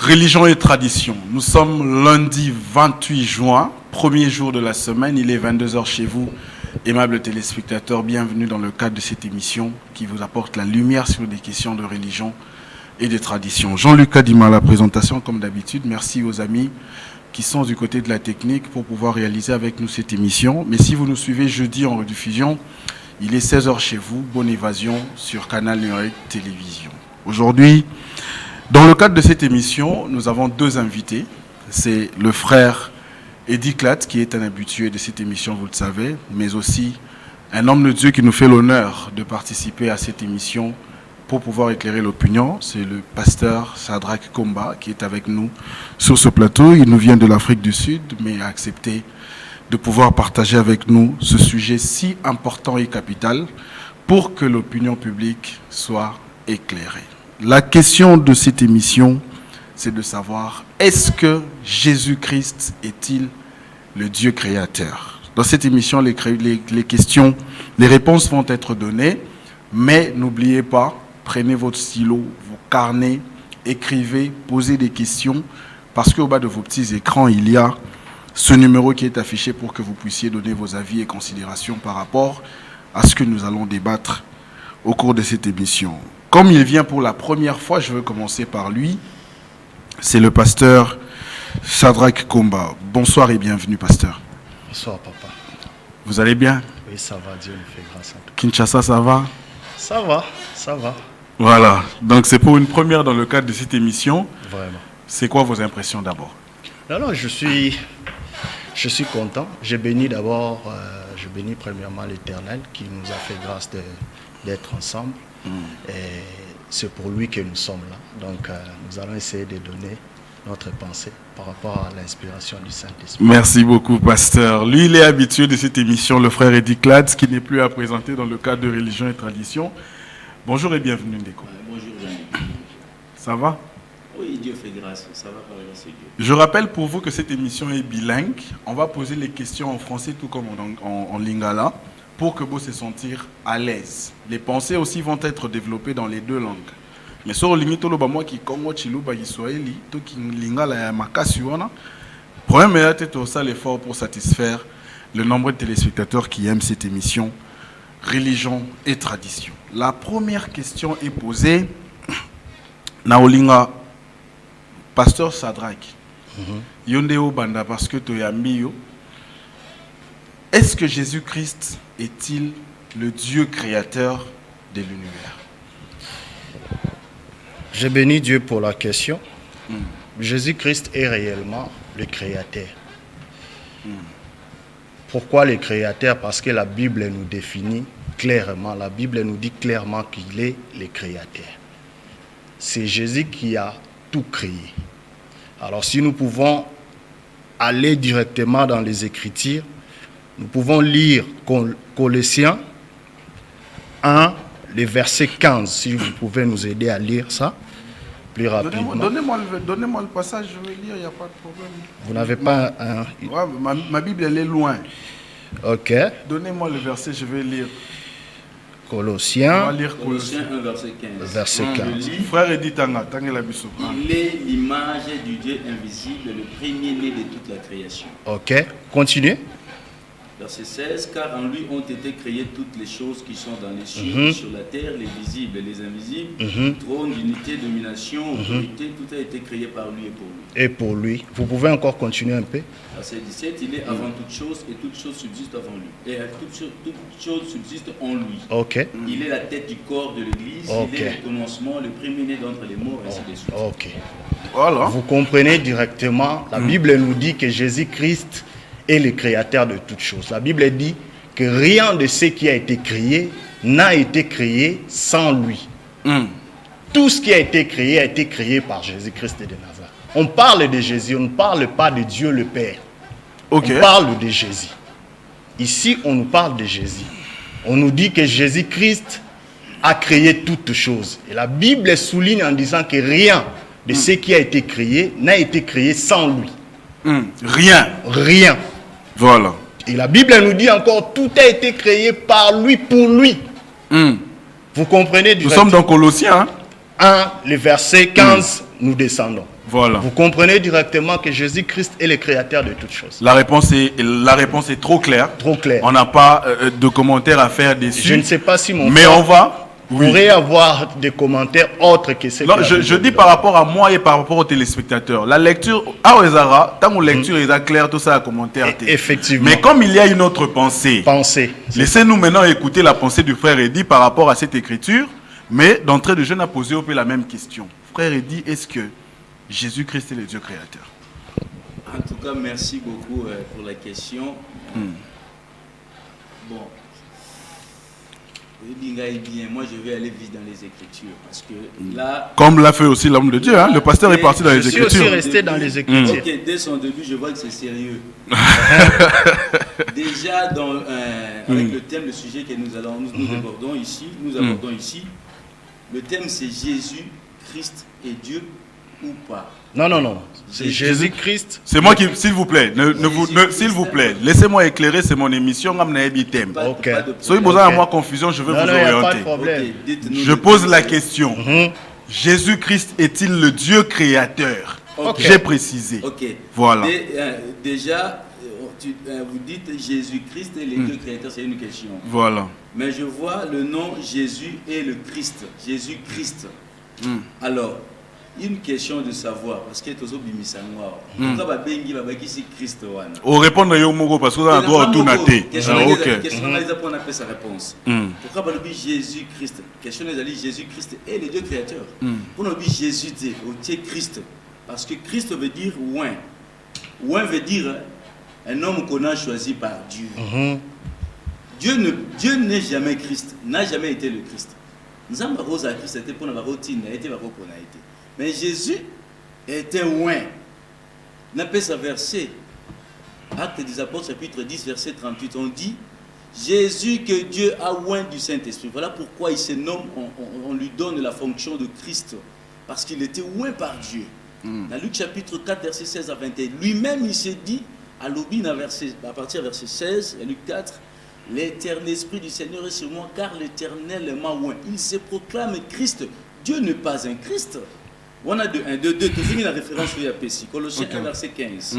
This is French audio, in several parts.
Religion et tradition. Nous sommes lundi 28 juin, premier jour de la semaine. Il est 22 h chez vous. Aimables téléspectateurs, bienvenue dans le cadre de cette émission qui vous apporte la lumière sur des questions de religion et de tradition. Jean-Luc Kadima à la présentation, comme d'habitude. Merci aux amis qui sont du côté de la technique pour pouvoir réaliser avec nous cette émission. Mais si vous nous suivez jeudi en rediffusion, il est 16 h chez vous. Bonne évasion sur Canal Numérique Télévision. Aujourd'hui, dans le cadre de cette émission, nous avons deux invités. C'est le frère Eddie Clad, qui est un habitué de cette émission, vous le savez, mais aussi un homme de Dieu qui nous fait l'honneur de participer à cette émission pour pouvoir éclairer l'opinion. C'est le pasteur Shadrach Komba qui est avec nous sur ce plateau. Il nous vient de l'Afrique du Sud, mais a accepté de pouvoir partager avec nous ce sujet si important et capital pour que l'opinion publique soit éclairée. La question de cette émission, c'est de savoir, est-ce que Jésus-Christ est-il le Dieu créateur? Dans cette émission, les questions, les réponses vont être données, mais n'oubliez pas, prenez votre stylo, vos carnets, écrivez, posez des questions, parce qu'au bas de vos petits écrans, il y a ce numéro qui est affiché pour que vous puissiez donner vos avis et considérations par rapport à ce que nous allons débattre au cours de cette émission. Comme il vient pour la première fois, je veux commencer par lui. C'est le pasteur Shadrach Komba. Bonsoir et bienvenue, pasteur. Bonsoir, papa. Vous allez bien? Oui, ça va, Dieu nous fait grâce. Kinshasa, ça va? Ça va, ça va. Voilà, donc c'est pour une première dans le cadre de cette émission. Vraiment. C'est quoi vos impressions d'abord? Non, je suis content. Je bénis d'abord, je bénis premièrement l'Éternel qui nous a fait grâce d'être ensemble. Et c'est pour lui que nous sommes là. Donc, nous allons essayer de donner notre pensée par rapport à l'inspiration du Saint-Esprit. Merci beaucoup, pasteur. Lui, il est habitué de cette émission, le frère Eddie Clad, qui n'est plus à présenter dans le cadre de religion et tradition. Bonjour et bienvenue, Ndeko. Bonjour, Jean-Luc. Ça va? Oui, Dieu fait grâce. Ça va par grâce de Dieu. Je rappelle pour vous que cette émission est bilingue. On va poser les questions en français tout comme en lingala, pour que vous se sentir à l'aise. Les pensées aussi vont être développées dans les deux langues. Mais sur le limite, moi qui Congo, Chiluba, Kiswahili, tout qui lingala ya makasi wana. Problème est peut-être ça l'effort pour satisfaire le nombre de téléspectateurs qui aiment cette émission religion et tradition. La première question est posée Naolinga pasteur Shadrach. Yondeo banda parce que tu es amio. Est-ce que Jésus-Christ est-il le Dieu créateur de l'univers? Je bénis Dieu pour la question. Jésus-Christ est réellement le créateur. Pourquoi le créateur? Parce que la Bible nous définit clairement, la Bible nous dit clairement qu'il est le créateur. C'est Jésus qui a tout créé. Alors si nous pouvons aller directement dans les Écritures, nous pouvons lire Colossiens 1, le verset 15, si vous pouvez nous aider à lire ça plus rapidement. Donnez-moi le passage, je vais lire, il n'y a pas de problème. Vous n'avez pas un... Ouais, ma Bible, elle est loin. Ok. Donnez-moi le verset, je vais lire. Colossiens, On va lire Colossiens 1, verset 15. verset 15. Frère Edith Tanga, Tanga la Bissou. Il est l'image du Dieu invisible, le premier-né de toute la création. Ok, continuez. Verset 16, car en lui ont été créées toutes les choses qui sont dans les cieux et sur la terre, les visibles et les invisibles, trône, unité, domination, autorité, tout a été créé par lui et pour lui. Et pour lui. Vous pouvez encore continuer un peu. Verset 17, il est avant toute chose et toute chose subsiste avant lui. Et toute chose subsiste en lui. Ok. Il est la tête du corps de l'Église, il est le commencement, le premier-né d'entre les morts, ainsi de suite. Ok. Voilà. Vous comprenez directement, la Bible nous dit que Jésus-Christ est le créateur de toutes choses. La Bible dit que rien de ce qui a été créé n'a été créé sans lui. Tout ce qui a été créé par Jésus-Christ de Nazareth. On parle de Jésus, on ne parle pas de Dieu le Père. Okay. On parle de Jésus. Ici, on nous parle de Jésus. On nous dit que Jésus-Christ a créé toutes choses. Et la Bible souligne en disant que rien de ce qui a été créé n'a été créé sans lui. Rien. Rien. Voilà. Et la Bible nous dit encore, tout a été créé par lui, pour lui. Vous comprenez? Nous sommes dans Colossiens. 1, le verset 15, nous descendons. Voilà. Vous comprenez directement que Jésus-Christ est le créateur de toutes choses. La réponse est trop claire. Trop clair. On n'a pas de commentaires à faire dessus. Je ne sais pas si mon mais frère on va. pourrait avoir des commentaires autres que ceux Non, que je dis par rapport à moi et par rapport aux téléspectateurs. La lecture, tant que la lecture est claire, tout ça, commentaire. Effectivement. Mais comme il y a une autre pensée, laissez-nous maintenant écouter la pensée du frère Eddy par rapport à cette écriture. Mais d'entrée de jeu, on a posé au peu la même question. Frère Eddy, est-ce que Jésus-Christ est le Dieu créateur? En tout cas, merci beaucoup pour la question. Bon. Bien, moi je vais aller vite dans les Écritures parce que là... Comme l'a fait aussi l'homme de Dieu, hein? Le pasteur est parti dans les Écritures. Je suis aussi resté dans les Écritures. Ok, dès son début, je vois que c'est sérieux. Déjà, avec le thème, le sujet que nous abordons ici, le thème c'est Jésus, Christ et Dieu ou pas? Non. C'est Jésus-Christ. C'est moi qui, s'il vous plaît, s'il vous plaît, laissez-moi éclairer, c'est mon émission. Ok. Si vous avez moi confusion, je vais vous orienter. Je pose la question. Jésus-Christ est-il le Dieu créateur? J'ai précisé. Ok. Voilà. Déjà, vous dites Jésus-Christ et les deux créateurs, c'est une question. Voilà. Mais je vois le nom Jésus et le Christ. Jésus-Christ. Alors, une question de savoir, parce que tu as bimisa noir. Pourquoi bengi babaki si Christ wana? On répond à Yomogo parce que vous avez droit à tout noter. Question pour on appelle sa réponse. Pourquoi pas Jésus-Christ? Question de Jésus-Christ est le Dieu créateur. Pour nous Jésus dit au Christ, parce que Christ veut dire oin. Oin veut dire un homme qu'on a choisi par Dieu. Dieu n'est jamais Christ, n'a jamais été le Christ. Nous avons Christ c'était pour notre routine, été pour été. Mais Jésus était loin. On appelle ça verset. Actes des Apôtres, chapitre 10, verset 38. On dit Jésus que Dieu a loin du Saint-Esprit. Voilà pourquoi il se nomme, on lui donne la fonction de Christ. Parce qu'il était loin par Dieu. Dans Luc chapitre 4, verset 16 à 21. Lui-même, il s'est dit, à partir du verset 16, et Luc 4, l'éternel esprit du Seigneur est sur moi, car l'éternel m'a loin. Il se proclame Christ. Dieu n'est pas un Christ. On a 2, tu finis la référence sur Yapessi, Colossiens 1, verset 15.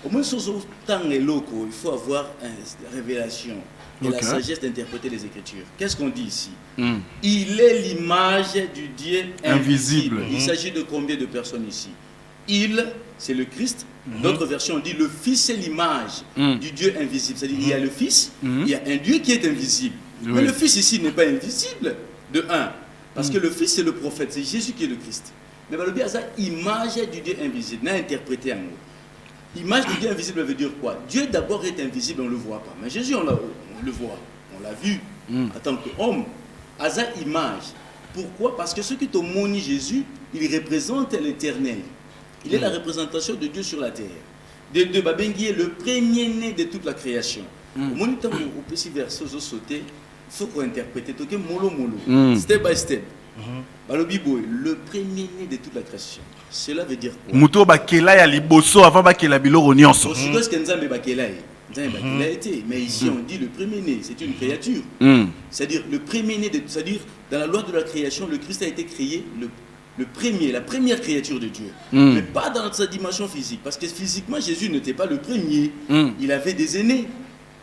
Au moins, sur temps et locaux, il faut avoir une révélation et la sagesse d'interpréter les Écritures. Qu'est-ce qu'on dit ici? Il est l'image du Dieu invisible. Il s'agit de combien de personnes ici? Il, c'est le Christ. D'autres versions, on dit le Fils est l'image du Dieu invisible. C'est-à-dire qu'il y a le Fils, il y a un Dieu qui est invisible. Mais le Fils ici n'est pas invisible, de un. Parce que le Fils, c'est le prophète, c'est Jésus qui est le Christ. Mais le bien, ça, image du Dieu invisible, n'a interprété en gros. Image du Dieu invisible veut dire quoi? Dieu d'abord est invisible, on ne le voit pas. Mais Jésus, on le voit, on l'a vu en tant qu'homme. Asa image. Pourquoi? Parce que ceux qui t'ont moni Jésus, il représente l'éternel. Il est la représentation de Dieu sur la terre. De Babengi est le premier-né de toute la création. Au moment où on peut s'y verser aux sauter, il faut qu'on interprète. Step by step. Le premier-né de toute la création. Cela veut dire quoi? Muto bakela ya liboso avant bakela biloro nyonso. Ce que Nzambe bakela été, mais ici on dit le premier-né, c'est une créature. C'est-à-dire le premier-né, c'est-à-dire dans la loi de la création, le Christ a été créé le premier, la première créature de Dieu. Mais pas dans sa dimension physique, parce que physiquement Jésus n'était pas le premier. Il avait des aînés.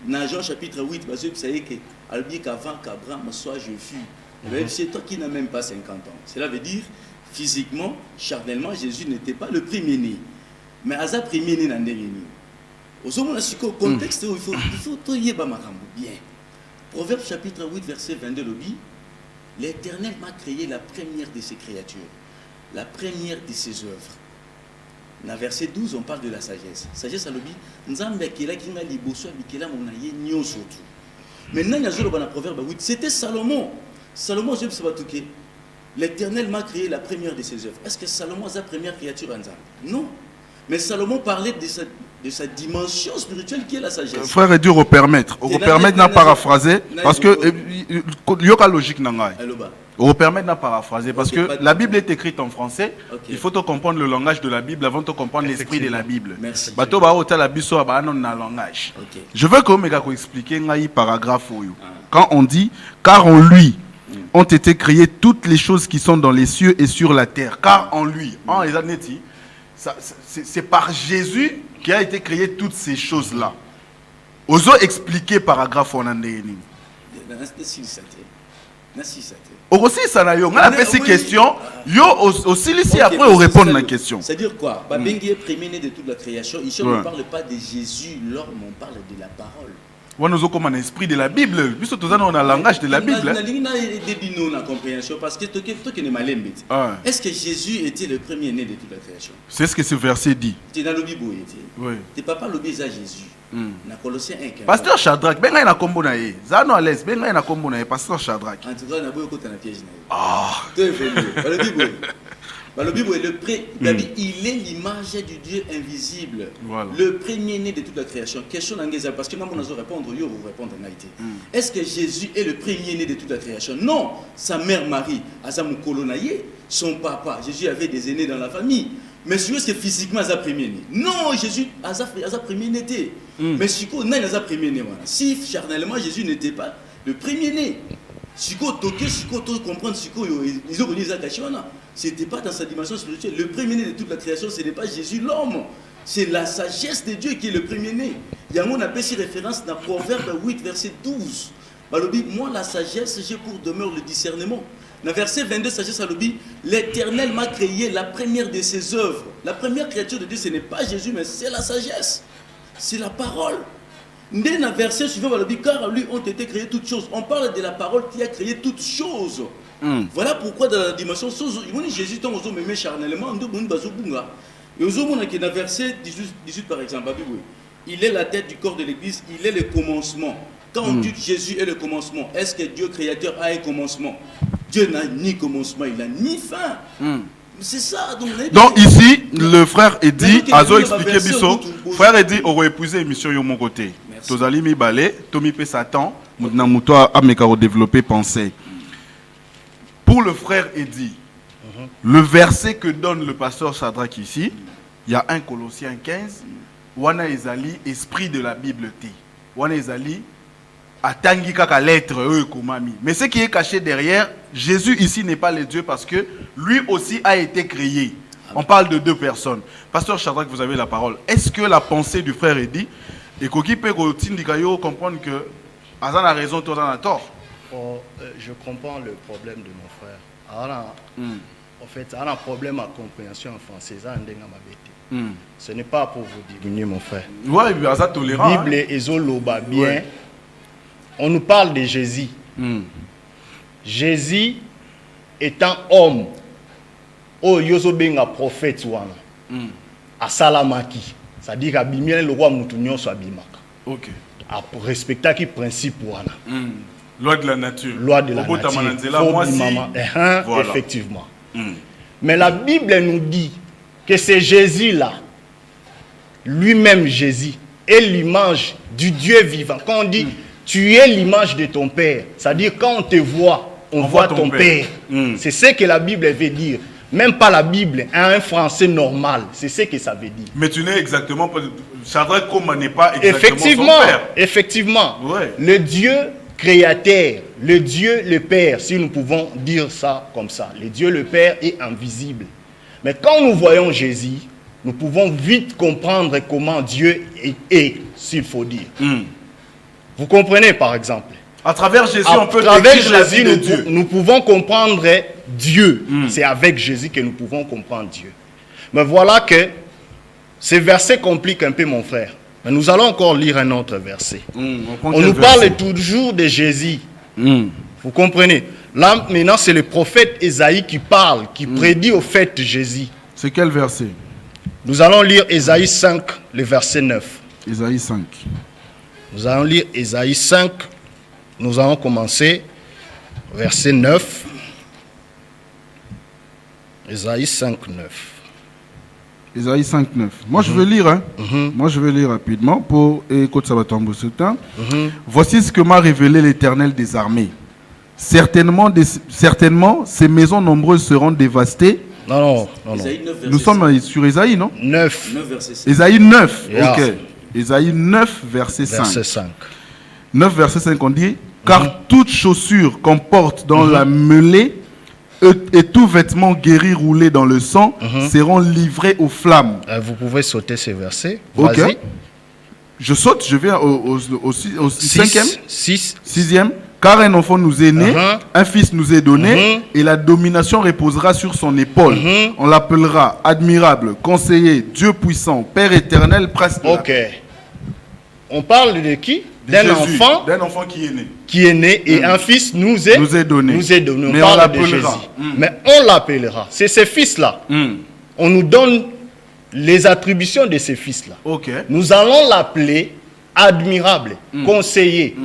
Dans Jean chapitre 8, parce que vous savez que Albi qu'avant qu'Abraham soit je fus. C'est toi qui n'as même pas 50 ans. Cela veut dire, physiquement, charnellement, Jésus n'était pas le premier-né. Mais Asa premier-né dans les réunions. Au contexte où il faut tout y bien. Proverbe chapitre 8, verset 22, le dit, l'Éternel m'a créé la première de ses créatures, la première de ses œuvres. Dans verset 12, on parle de la sagesse. Sagesse, elle dit, Nzambe kela kinga liboso bikela monaye nyo surtout. Maintenant, il y a un proverbe 8, c'était Salomon. Salomon, je ne sais pas tout. L'Éternel m'a créé la première de ses œuvres. Est-ce que Salomon est la première créature en Nzambe? Non. Mais Salomon parlait de sa dimension spirituelle qui est la sagesse. Frère Dieu, au permettre n'a paraphraser parce que il y a logique nangai. Au permettre n'a paraphraser parce que la Bible est écrite en français. Il faut comprendre le langage de la Bible avant de comprendre l'esprit de la Bible. Merci. Bato ba ota la biso ba non na langage. Je veux que Omega ko expliquer ngai paragraphe oyo. Quand on dit car en lui ont été créées toutes les choses qui sont dans les cieux et sur la terre. Car en lui, en les aneti c'est par Jésus qui a été créé toutes ces choses-là. Ozo expliquer paragraphe en andéni. Aussi, ça n'a pas ces questions. Yo aussi, ici, après, on répond à la question. C'est-à-dire quoi? Babengi est premier-né de toute la création. Ici, on ne parle pas de Jésus, l'homme, on parle de la parole. On a comme un esprit de la Bible. Puisque tout ça, on a le langage de la Bible. Parce que est-ce que Jésus était le premier-né de toute la création? C'est ce que ce verset dit. C'est dans le Bible. Oui. Tu papa lobby à Jésus. Dans Colossiens 1. Pasteur Shadrach, ben na kombo na ye. Zano à l'aise, ben na kombo na ye, Pasteur Shadrach. En tout cas, on a beaucoup de piège. Ah. Le Bible. Le Bible il est l'image du Dieu invisible. Voilà. Le premier-né de toute la création. Question d'Angéza, parce que nous allons répondre, vous répondre en Haïti. Est-ce que Jésus est le premier-né de toute la création? Non. Sa mère Marie, Azamukolonaye, son papa, Jésus avait des aînés dans la famille. Mais si c'est physiquement Aza premier-né. Non, Jésus Aza premier-né. Mais si Aza premier-né. Si charnellement Jésus n'était pas le premier-né. Si comprendre ils ont connu ça. C'était pas dans sa dimension spirituelle. Le premier-né de toute la création, ce n'est pas Jésus l'homme. C'est la sagesse de Dieu qui est le premier-né. Il y a un appel référence dans Proverbe 8, verset 12. Moi, la sagesse, j'ai pour demeure le discernement. Dans verset 22, sagesse à l'obi, l'Éternel m'a créé la première de ses œuvres. La première créature de Dieu, ce n'est pas Jésus, mais c'est la sagesse. C'est la parole. Dans le verset suivant, car lui ont été créées toutes choses. On parle de la parole qui a créé toutes choses. Voilà pourquoi dans la dimension Jésus tant aux hommes charnellement et aux hommes qui est dans verset 18 par exemple, il est la tête du corps de l'église, il est le commencement. Quand on dit Jésus est le commencement, est-ce que Dieu créateur a un commencement? Dieu n'a ni commencement, il n'a ni fin. C'est ça. Donc ici, le frère Eddy a expliqué Bisso. Frère Eddy aurait épousé l'émission de mon côté. Tozali mi balé, Tomi pe Satan, maintenant moutoua a mekaro développé pensée. Pour le frère Eddy, le verset que donne le pasteur Shadrach ici, il y a 1 Colossiens 15, wana ezali esprit de la Bible té. Wana ezali atangi kaka lettre komami. Mais ce qui est caché derrière, Jésus ici n'est pas le Dieu parce que lui aussi a été créé. On parle de deux personnes. Pasteur Shadrach, vous avez la parole. Est-ce que la pensée du frère Eddy et Koki peut comprendre que Azan a raison, toi a tort? Je comprends le problème de mon frère. Alors, en fait, il y a un problème à compréhension en français. Ce n'est pas pour vous diminuer, mon frère. Oui, mais ça tolérant. Bible et Zoloba bien. Ouais. On nous parle de Jésus. Jésus étant homme, yozobenga prophète wana. A Salamaki. C'est-à-dire qu'à Bimien, le roi Moutounion soit Bimaka. Ok. À respecter qui principe wana. Loi de la nature. Loi de la nature. Voilà. Effectivement. Mais la Bible nous dit que c'est Jésus-là, lui-même Jésus, est l'image du Dieu vivant. Quand on dit tu es l'image de ton Père, c'est-à-dire quand on te voit, on voit ton Père. C'est ce que la Bible veut dire. Même pas la Bible, un français normal, c'est ce que ça veut dire. Mais tu n'es exactement pas... Shadrach n'est pas exactement son Père. Effectivement. Ouais. Le Dieu créateur, le Dieu le Père, si nous pouvons dire ça comme ça. Le Dieu le Père est invisible. Mais quand nous voyons Jésus, nous pouvons vite comprendre comment Dieu est, s'il faut dire. Vous comprenez par exemple? À travers Jésus, on peut décrire la vie de Dieu. Nous pouvons comprendre Dieu. C'est avec Jésus que nous pouvons comprendre Dieu. Mais voilà que ces versets compliquent un peu, mon frère. Mais nous allons encore lire un autre verset. On nous parle toujours de Jésus. Vous comprenez? Là, maintenant, c'est le prophète Ésaïe qui parle, qui prédit au fait de Jésus. C'est quel verset? Nous allons lire Ésaïe 5, le verset 9. Ésaïe 5. Nous allons lire Ésaïe 5. Nous allons commencer verset 9. Ésaïe 5, 9. Ésaïe 5, 9. Moi, je veux lire. Hein. Moi, je veux lire rapidement pour écouter ça va tomber ce temps. Voici ce que m'a révélé l'Éternel des armées. Certainement, ces maisons nombreuses seront dévastées. Non. Nous sommes sur Ésaïe, non? 9. Ésaïe 9. Yeah. Ok. Ésaïe 9, verset 5. 9, verset 5, on dit, car toute chaussure qu'on porte dans la mêlée et tout vêtement guéri roulé dans le sang seront livrés aux flammes. Vous pouvez sauter ces versets. Ok. Vas-y. Je saute, je vais au cinquième, 6. sixième. Car un enfant nous est né, un fils nous est donné, et la domination reposera sur son épaule. On l'appellera admirable, conseiller, Dieu puissant, Père éternel, prince de la paix. Ok. On parle de qui? D'un enfant qui est né. Qui est né et un fils nous est donné. On Mais parle on de Jésus. l'appellera. Mais on l'appellera. C'est ces fils-là. On nous donne les attributions de ces fils-là. Ok. Nous allons l'appeler admirable, conseiller,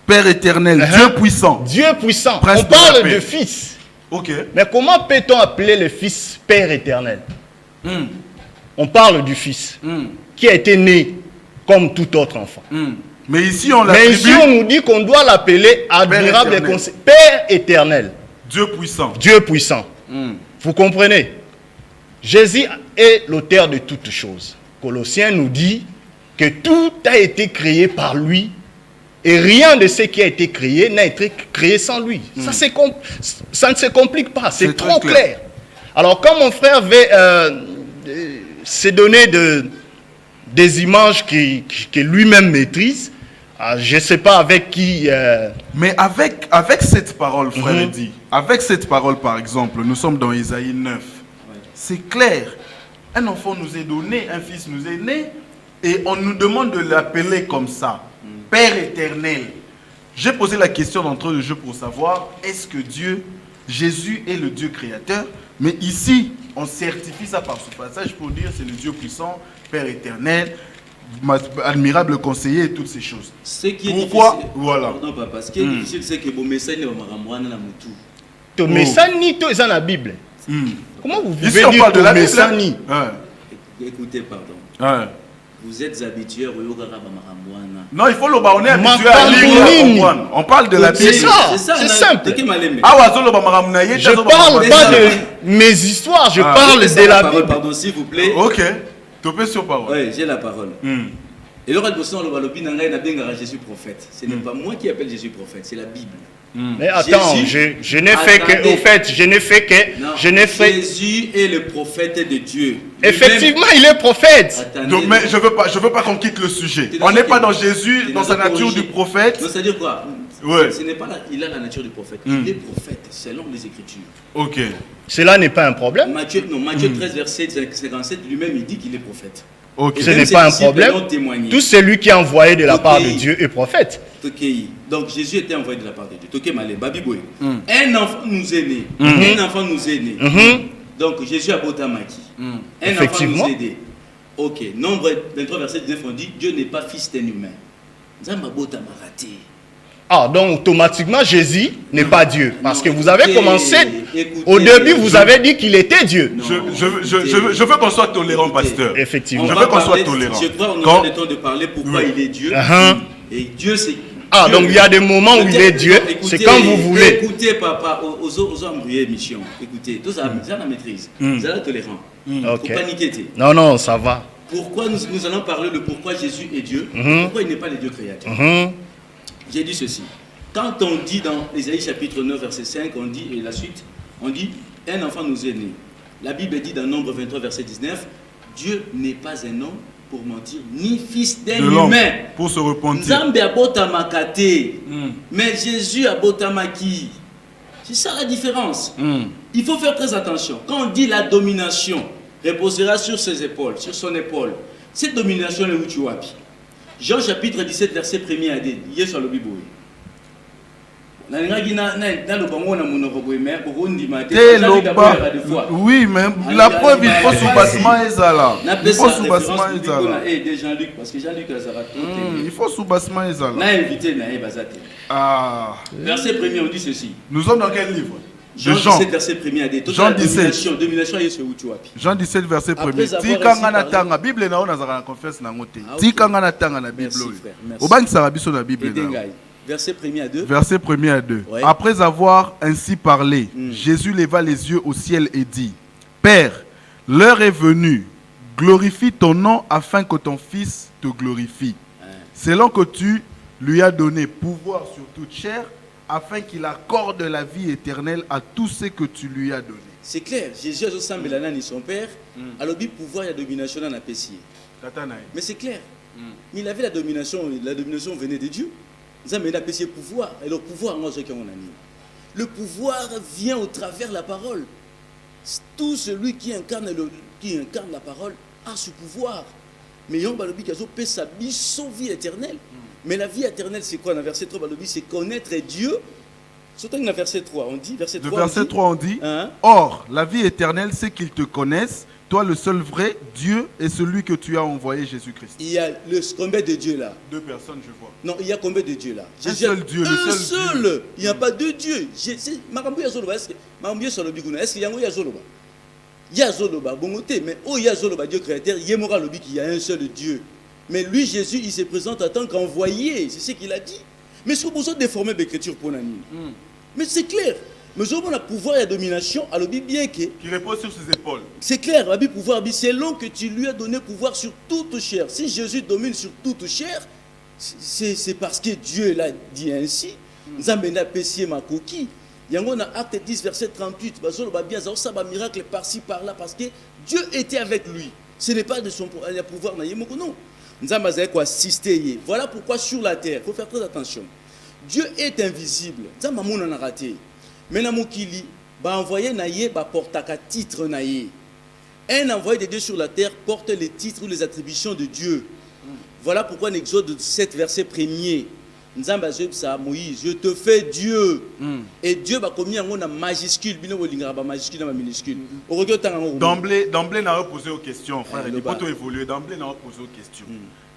Père éternel, Dieu puissant. Dieu puissant. Prince On de la parle paix. de fils. Ok. Mais comment peut-on appeler le fils Père éternel? On parle du fils qui a été né comme tout autre enfant. Mais ici, on Mais ici, l'attribue on nous dit qu'on doit l'appeler admirable et éternel. conseiller. Père éternel. Dieu puissant. Dieu puissant. Vous comprenez? Jésus est l'auteur de toutes choses. Colossiens nous dit que tout a été créé par lui et rien de ce qui a été créé n'a été créé sans lui. Ça ne se complique pas, c'est très trop clair. Alors quand mon frère s'est donné des images que lui-même maîtrise, je ne sais pas avec qui... Mais avec cette parole, frère Eddy, avec cette parole par exemple, nous sommes dans Isaïe 9. C'est clair. Un enfant nous est donné, un fils nous est né, et on nous demande de l'appeler comme ça. Père éternel. J'ai posé la question d'entrée de jeu pour savoir, est-ce que Jésus est le Dieu créateur? Mais ici, on certifie ça par ce passage pour dire c'est le Dieu puissant, Père éternel, admirable conseiller et toutes ces choses. Ce qui est Pourquoi? difficile, Voilà. pardon papa, ce qui est difficile c'est que bon message n'est pas maramouana na mutu. Mais ça ni tout ça dans la Bible. Comment vous Ici, pouvez on dire parle de la mais Bible. ça ni? Écoutez, pardon. Ouais. Vous êtes habitués au yoga maramouana. Non, il faut le on est habitué parle à lire de et à ligne. comprendre. On parle de la C'est Bible. ça, c'est simple. Ah, Wazo le Bamaramna, il y a Je Jazo parle Bamaramna. pas de mes histoires, je parle de la Bible. Pardon, s'il vous plaît. Ok. Topé sur parole. Oui, j'ai la parole. Et le Bosson, le Balobi, Nangaï, Nabengara, Jésus prophète. Ce n'est pas moi qui appelle Jésus prophète, c'est la Bible. Mais attends, Jésus, je n'ai fait que, au fait, Non, je n'ai fait. Jésus est le prophète de Dieu. Effectivement, il est prophète. Attendez, Donc, mais je veux pas qu'on quitte le sujet. C'est On n'est ça pas qui- dans Jésus, c'est dans sa ça nature corrigé. du prophète. Non, c'est-à-dire quoi? Ouais. Ce n'est pas il a la nature du prophète. Il est prophète selon les Écritures. Ok. Cela n'est pas un problème. Matthieu 13, verset 57, lui-même, il dit qu'il est prophète. Ok. Et Ce même n'est ses pas un disciples problème. l'ont témoigné. Tout celui qui est envoyé de la Ok. part de Dieu est prophète. Tokei. Donc Jésus était envoyé de la part de Dieu. Tokei Malé, Babi Boy. Un enfant nous est né. Un enfant nous est né. Donc Jésus a Botamaki. Un enfant Effectivement. nous est né. Ok. Nombre 23, verset 19, on dit Dieu n'est pas fils d'un humain. Zamba Botamarate. Ah, donc automatiquement, Jésus n'est pas Dieu. Parce que vous avez Écoutez, commencé, écoutez, au début, vous avez dit qu'il était Dieu. Non. Je veux qu'on soit tolérant, Écoutez. pasteur. Effectivement. Je On veux va qu'on soit parler- tolérant. Je crois qu'on Quand- aura le temps de parler pourquoi il est Dieu. Et Dieu, c'est. Ah, Dieu. donc il y a des moments où il est Dieu, Non, c'est écoutez, quand vous voulez. Écoutez, papa, aux embrouillés mission. Écoutez, tout ça, ça la maîtrise. Vous êtes tolérant. Ok. Faut pas niquer. Non, non, ça va. Pourquoi nous allons parler de pourquoi Jésus est Dieu, pourquoi il n'est pas le Dieu créateur. J'ai dit ceci. Quand on dit dans Ésaïe chapitre 9, verset 5, on dit, et la suite, on dit, un enfant nous est né. La Bible dit dans Nombre 23, verset 19, Dieu n'est pas un homme pour mentir, ni fils d'un De l'homme, humain. pour se repentir. Nzambe abotamakate, mais Jésus abotamaki. C'est ça la différence. Il faut faire très attention. Quand on dit la domination reposera sur ses épaules, sur son épaule, cette domination est où tu vois. Jean chapitre 17, verset 1er à 2. Il est sur le Bible. Oui, mais la preuve, il faut sous-bassement et ça là. Il faut sous-bassement et ça là. de Jean-Luc, parce que Jean-Luc a Il faut sous-bassement et ça n'a là. invité Naé Bazate. Ah. Verset 1er, on dit ceci. Nous sommes dans quel livre? De Jean Jean. 17, verset 1er à 2. Jean 17. Domination est sur où tu vois. Jean 17 verset 1er. Après avoir Tika ainsi nga na parlé- tanga Bible na ona zaka confesse na ngote. Ah, ok. Tika nga na tanga na Bible. Merci, oyo. frère, merci. Obangi sarabiso na Bible Et na. Dengaï. Verset 1er à 2. Verset 1er à 2. Ouais. Après avoir ainsi parlé, Jésus leva les yeux au ciel et dit, Père, l'heure est venue, glorifie ton nom afin que ton Fils te glorifie. Selon que tu lui as donné pouvoir sur toute chair, afin qu'il accorde la vie éternelle à tous ceux que tu lui as donnés. C'est clair. Jésus a ressemblé à Nani, son père. Alors, le pouvoir et la domination dans la PC. Mais c'est clair. Mais il avait la domination venait de Dieu. Nous avons la PC pouvoir. Et le pouvoir, moi, ce qu'on a mis. Le pouvoir vient au travers de la parole. Tout celui qui incarne la parole a ce pouvoir. Mais on va le dire qu'il sa vie éternelle. Mais la vie éternelle, c'est quoi? Dans verset 3, c'est connaître Dieu. Surtout dans verset 3, on dit, verset 3, on dit hein? Or, la vie éternelle, c'est qu'ils te connaissent, toi le seul vrai Dieu et celui que tu as envoyé, Jésus-Christ. Il y a combien de dieux là? 2 personnes, je vois. Non, il y a combien de dieux là? Un seul Dieu, le seul Dieu. Il n'y a pas deux dieux. Est-ce qu'il y a Zoloba? Il y a Zoloba, bon côté, mais il y a Zoloba, Dieu créateur, il y a Lobi qu'il y a un seul Dieu. Mais lui, Jésus, il se présente en tant qu'envoyé, c'est ce qu'il a dit. Mais est-ce que vous avez déformé l'écriture pour Nani? Mais c'est clair. Mais nous avons le pouvoir et la domination, alors bien que... Qui repose sur ses épaules. C'est clair, le pouvoir, c'est long que tu lui as donné pouvoir sur toute chair. Si Jésus domine sur toute chair, c'est parce que Dieu l'a dit ainsi. Nous avons apprécié ma coquille. Il y a un acte 10, verset 38. Ça va miracle par-ci, par-là, parce que Dieu était avec lui. Ce n'est pas de son pouvoir, non. Nous avons assister. Voilà pourquoi sur la terre, il faut faire très attention. Dieu est invisible. Nous avons raté. Mais nous avons envoyé naïe, porte à titre naïe. Un envoyé de Dieu sur la terre porte les titres ou les attributions de Dieu. Voilà pourquoi en Exode 7, verset 1er, Moïse, je te fais Dieu. Et Dieu va commis en majuscule, minuscule. D'emblée, n'a pas posé aux questions, frère. Il faut évoluer. D'emblée, n'a pas posé aux questions.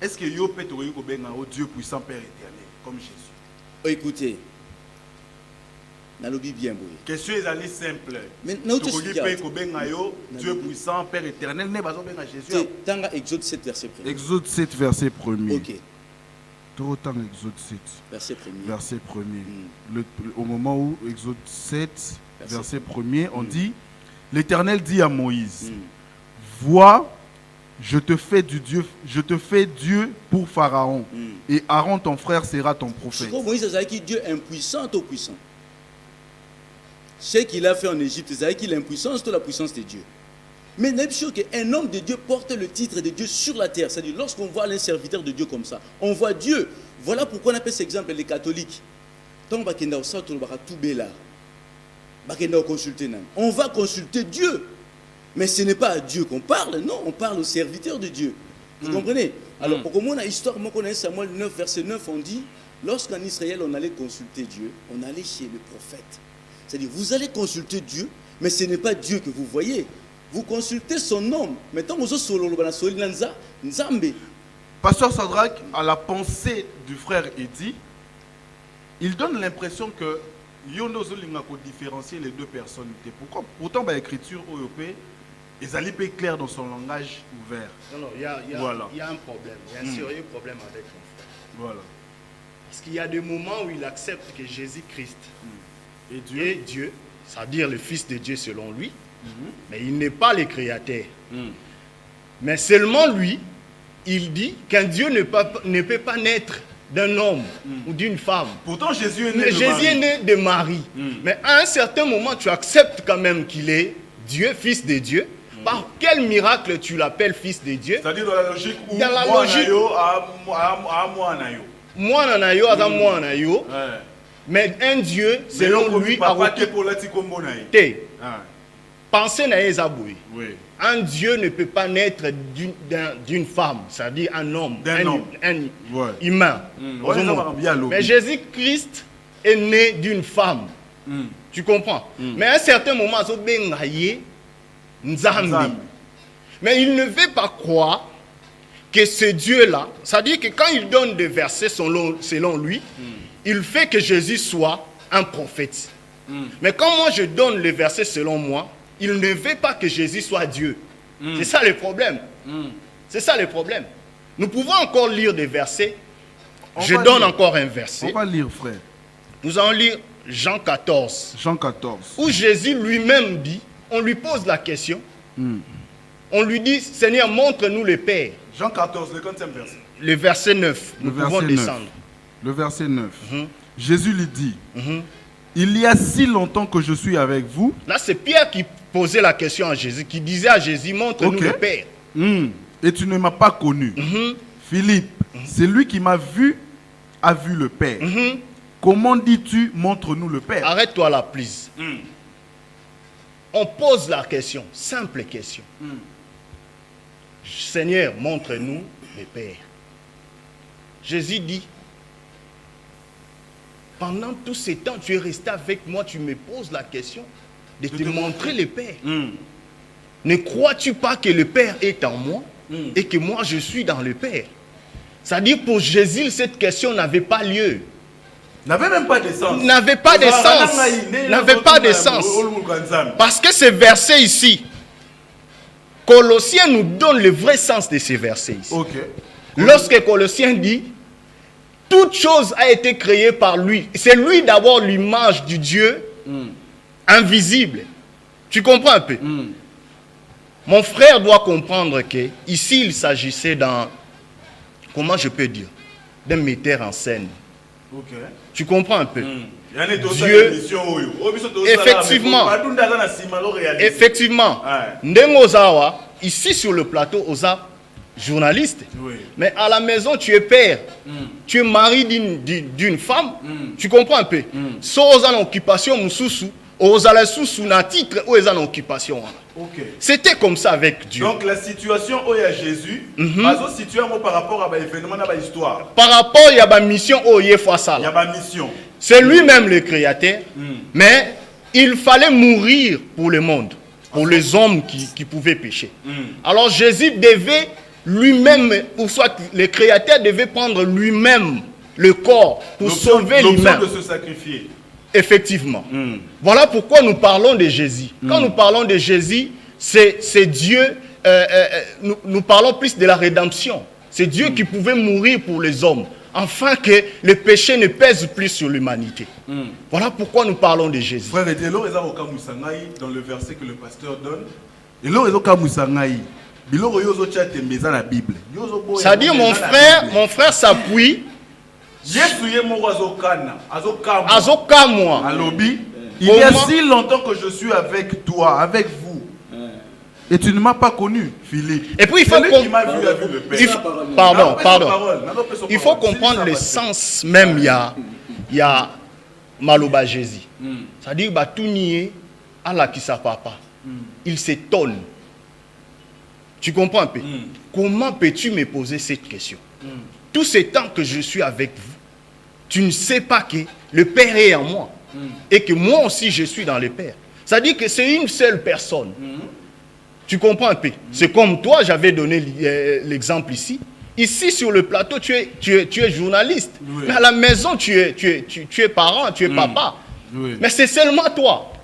Est-ce que Yo peut Dieu puissant Père éternel, comme Jésus? Écoutez, bien question est allée simple. Mais Dieu puissant, Père éternel, n'est pas Jésus. Dans Exode 7, verset 1er. Exode 7, verset 1er. Ok. Tout autant Exode 7. Verset 1er. Verset 1er. Au moment où Exode 7, verset 1er, on dit, l'Éternel dit à Moïse, vois, je te fais Dieu pour Pharaon, et Aaron ton frère sera ton prophète. Moïse a dit Dieu impuissant ou puissant? Ce qu'il a fait en Égypte, c'est qu'il a l'impuissance ou la puissance de Dieu. Mais n'est pas sûr qu'un homme de Dieu porte le titre de Dieu sur la terre. C'est-à-dire, lorsqu'on voit un serviteur de Dieu comme ça, on voit Dieu. Voilà pourquoi on appelle cet exemple les catholiques. On va consulter Dieu. Mais ce n'est pas à Dieu qu'on parle, non, on parle au serviteur de Dieu. Vous comprenez? Alors, pour qu'on ait histoire, moi, on a Samuel 9, verset 9, on dit, lorsqu'en Israël, on allait consulter Dieu, on allait chez le prophète. C'est-à-dire, vous allez consulter Dieu, mais ce n'est pas Dieu que vous voyez. Vous consultez son nom. Maintenant, vous avez Pasteur Sadrach, à la pensée du frère Eddy, il donne l'impression que Yondo Zolinga peut différencier les deux personnalités. Pourquoi? Pourtant, l'écriture européenne est claire dans son langage ouvert. Non, il y a un problème. Il y a un sérieux problème avec mon frère. Voilà. Parce qu'il y a des moments où il accepte que Jésus-Christ est Dieu, c'est-à-dire le Fils de Dieu selon lui, mais il n'est pas le Créateur. Mais seulement lui, il dit qu'un Dieu ne peut pas naître d'un homme ou d'une femme. Pourtant, Jésus est né de Marie. Mais à un certain moment, tu acceptes quand même qu'il est Dieu, Fils de Dieu. Par quel miracle tu l'appelles Fils de Dieu? C'est-à-dire dans la logique où mais un Dieu, selon lui, pensez à un Dieu ne peut pas naître d'une femme, c'est-à-dire un homme, un humain. Mais Jésus-Christ est né d'une femme. Tu comprends? Mais à un certain moment, mais il ne veut pas croire que ce Dieu-là, c'est-à-dire que quand il donne des versets selon lui, il fait que Jésus soit un prophète. Mais quand moi je donne les versets selon moi, il ne veut pas que Jésus soit Dieu. C'est ça le problème. C'est ça le problème. Nous pouvons encore lire des versets. Je donne encore un verset. On va lire, frère. Nous allons lire Jean 14. Jean 14. Où Jésus lui-même dit, on lui pose la question, on lui dit, Seigneur, montre-nous le Père. Jean 14, le 15e verset. Le verset 9, nous pouvons descendre. Le verset 9. Jésus lui dit, il y a si longtemps que je suis avec vous. Là, c'est Pierre qui posait la question à Jésus, qui disait à Jésus, montre-nous le Père. Et tu ne m'as pas connu. Philippe, c'est lui qui m'a vu, a vu le Père. Comment dis-tu, montre-nous le Père? Arrête-toi là, please. On pose la question, simple question. Seigneur, montre-nous le Père. Jésus dit, pendant tous ces temps, tu es resté avec moi, tu me poses la question de te montrer le Père. Ne crois-tu pas que le Père est en moi et que moi je suis dans le Père? C'est-à-dire pour Jésus, cette question n'avait pas lieu. N'avait même pas de sens. N'avait pas de sens. N'avait pas de sens. Parce que ce verset ici, Colossiens nous donne le vrai sens de ce verset ici. Lorsque Colossiens dit, toute chose a été créée par lui. C'est lui d'abord l'image du Dieu invisible. Tu comprends un peu? Mon frère doit comprendre que ici il s'agissait d'un, comment je peux dire, d'un metteur en scène. Tu comprends un peu? Dieu, effectivement, Ndengozawa, ici sur le plateau, Oza, journaliste, mais à la maison tu es père, tu es mari d'une femme, tu comprends un peu? Si Oza en occupation, Moussoussou, Oza la sous na titre, Oza en occupation. C'était comme ça avec Dieu. Donc la situation où il y a Jésus, par rapport à l'événement de l'histoire. Par rapport à la mission où il y a mission. C'est lui-même le créateur, mais il fallait mourir pour le monde, pour les hommes qui pouvaient pécher. Alors Jésus devait lui-même, ou soit le créateur devait prendre lui-même le corps pour sauver lui-même. De se sacrifier. Effectivement. Voilà pourquoi nous parlons de Jésus. Quand nous parlons de Jésus, c'est Dieu, nous parlons plus de la rédemption. C'est Dieu qui pouvait mourir pour les hommes, afin que le péché ne pèse plus sur l'humanité. Voilà pourquoi nous parlons de Jésus. Frère, dans le verset que le pasteur donne, c'est-à-dire mon frère s'appuie. Il y a si longtemps que je suis avec toi, avec vous, et tu ne m'as pas connu, Philippe. Et puis il faut il faut comprendre le sens même. Il y a Maloba Jésus. C'est-à-dire Batounié à la Kissa Papa. Il s'étonne. Tu comprends un peu? Comment peux-tu me poser cette question? Tout ce temps que je suis avec vous, tu ne sais pas que le Père est en moi et que moi aussi je suis dans le Père. C'est-à-dire que c'est une seule personne. Tu comprends un peu? C'est comme toi, j'avais donné l'exemple ici. Ici sur le plateau, tu es journaliste. Mais à la maison, tu es parent, tu es papa. Mais c'est seulement toi.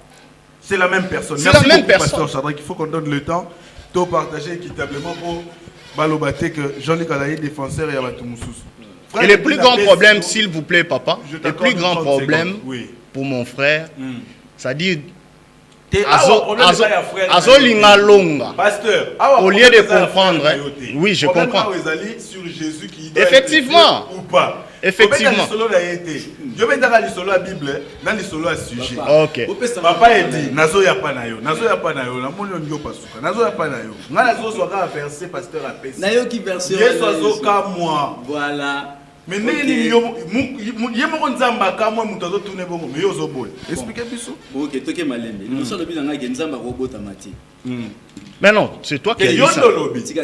C'est la même personne. C'est la même personne. Pasteur Shadrach, il faut qu'on donne le temps de partager équitablement pour balobater que Jean-Luc Alaye défenseur et Abatumoussous. Et le plus grand problème, s'il vous plaît, papa, le plus grand problème pour mon frère, c'est-à-dire, Azolinga Longa, au lieu de comprendre, oui, je comprends. Effectivement. Effectivement. Ok. Papa a dit, Nazo ya pa na yo, Nazo ya pa na yo, na moni yo pasuka, Nazo ya pa na yo. Nga Nazo soka verset pasteur a pesi. Na yo qui verset. Yesu azoka moi. Voilà. Mais neli yo yemo nzamba ka moi muto zo tourner bongo, mais yo zo bol. Expliquez biso. OK, toke malembe. Nous sommes bien nga ke nzamba ko bota mati. Mais non, c'est toi qui as dit ça.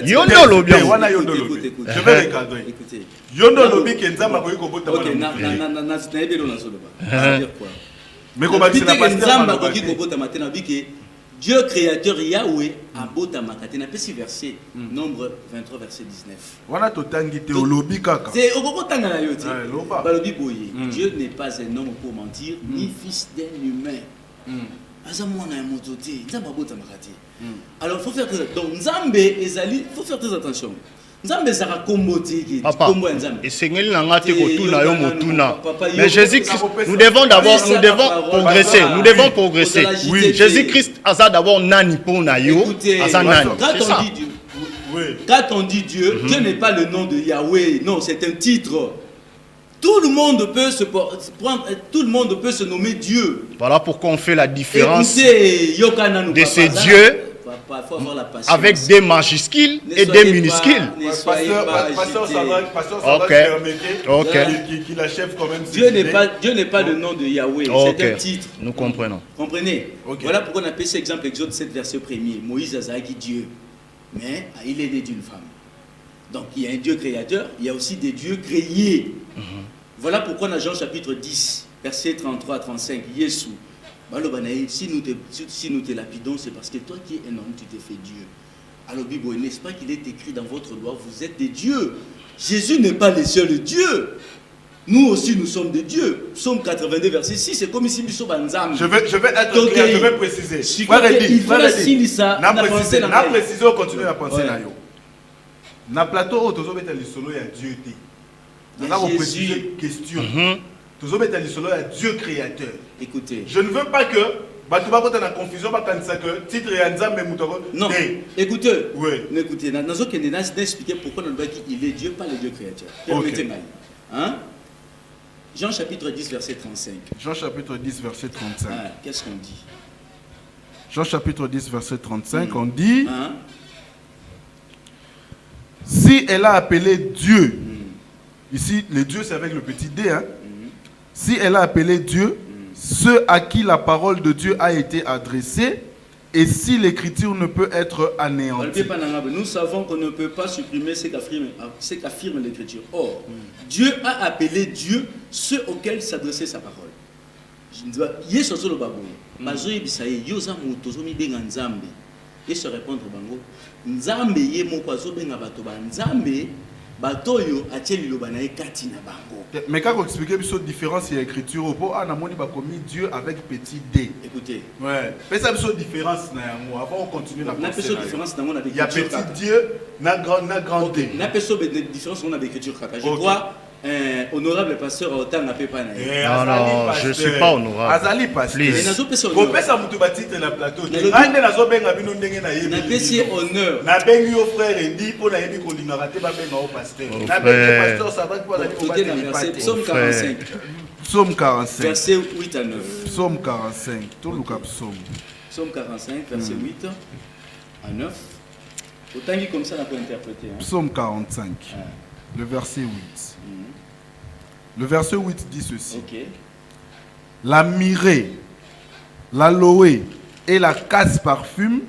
Yondo lobi. Je vais recadrer. Écoutez. Yondo lobi ke nzamba ko yiko bota mati. OK, na tnaebelo na solo ba. Ça veut dire quoi? Mais comment c'est la pasteur nzamba ko yiko bota mati na biki Dieu créateur Yahweh a bota makate na pesi verset nombre 23 verset 19. Wana totangi te olobi kaka. C'est okokotanga na yo ti. Loba. Balobi boye. Dieu n'est pas un homme pour mentir ni fils d'un humain. Azamona ya moto te, nzamba bota makate. Alors faut faire que donc nzambe ezali, faut faire très attention. Nzambe zaka kombo ti kombo ya nzambe. Et sengeli nanga te kotuna yo motuna. Mais Jésus-Christ, nous devons progresser, nous devons progresser. Oui, Jésus-Christ asa d'abord nani pona yo, asa nani. Quand on dit Dieu, Dieu n'est pas le nom de Yahweh, non, c'est un titre. Tout le monde peut se prendre, tout le monde peut se nommer Dieu. Voilà pourquoi on fait la différence Écoutez, de ces dieux avec des majuscules et des minuscules. Pasteur, ça va Ok. permettre qu'il achève quand même. Dieu n'est pas le nom de Yahweh, c'est un titre. Nous comprenons. Comprenez? Ok. Voilà pourquoi on appelle cet exemple Exode 7, verset 1er. Moïse a dit Dieu, mais il est né d'une femme. Donc il y a un Dieu créateur, il y a aussi des dieux créés. Voilà pourquoi dans Jean chapitre 10, verset 33 à 35, Yesu, si nous te lapidons, c'est parce que toi qui es un homme, tu t'es fait Dieu. Alors Bible, n'est-ce pas qu'il est écrit dans votre loi, vous êtes des dieux. Jésus n'est pas le seul Dieu. Nous aussi, nous sommes des dieux. Psaume 82, verset 6, c'est comme ici, nous sommes en Je vais être clair, je vais préciser. Il faut ça. Na préciser, on continue à penser là. Na plateau, tu as dit solo, il y a Dieu. On a précisé question. Tu as dit solo, il y a Dieu créateur. Écoutez. Je ne veux pas que tu vas dans la confusion, que titre et Anzam, mais non, écoutez. Oui. Écoutez, nous allons expliquer pourquoi nous il est Dieu, pas le Dieu créateur. Permettez-moi. Hein? Jean chapitre 10, verset 35. Jean chapitre 10, verset 35. Qu'est-ce qu'on dit? Jean chapitre 10, verset 35, on dit si elle a appelé Dieu, ici le Dieu c'est avec le petit D, hein? Si elle a appelé Dieu, ceux à qui la parole de Dieu a été adressée, et si l'écriture ne peut être anéantie. Nous savons qu'on ne peut pas supprimer ce qu'affirme l'écriture. Or, Dieu a appelé Dieu ceux auxquels s'adressait sa parole. Il se répondre bango. Nzambe ye moko azobenga bato ba Nzambe batoyo atieli lobana ekati na bango. Mais quand on explique la différence il y a écriture pour anamoni ba commis Dieu avec petit d. Écoutez. Ouais. Mais ça une différence na yango avant on continue la pensée. Na différence na il y a petit Dieu na grand D. Na différence on a d'écriture kaka. Je crois honorable pasteur autant n'a pas non, je ne suis pas honorable. Azali pasteur. On peut ça mutu batite na plateau. Ande nazo benga bino ndenge na yebi. Na pesi honneur. Na bengi yo frère Endi pour na yebi ko linga raté ba benga au pasteur. Na bengi pasteur ça va pour la ko batite. Psaume 45. Psaume 45. Verset 8 à 9. Psaume 45. Tout le cap psaume. Psaume 45 verset 8 à 9. Autant que comme ça on peut interpréter. Psaume 45. Le verset 8. Le verset 8 dit ceci. La myrrhe, l'aloe et la casse parfume.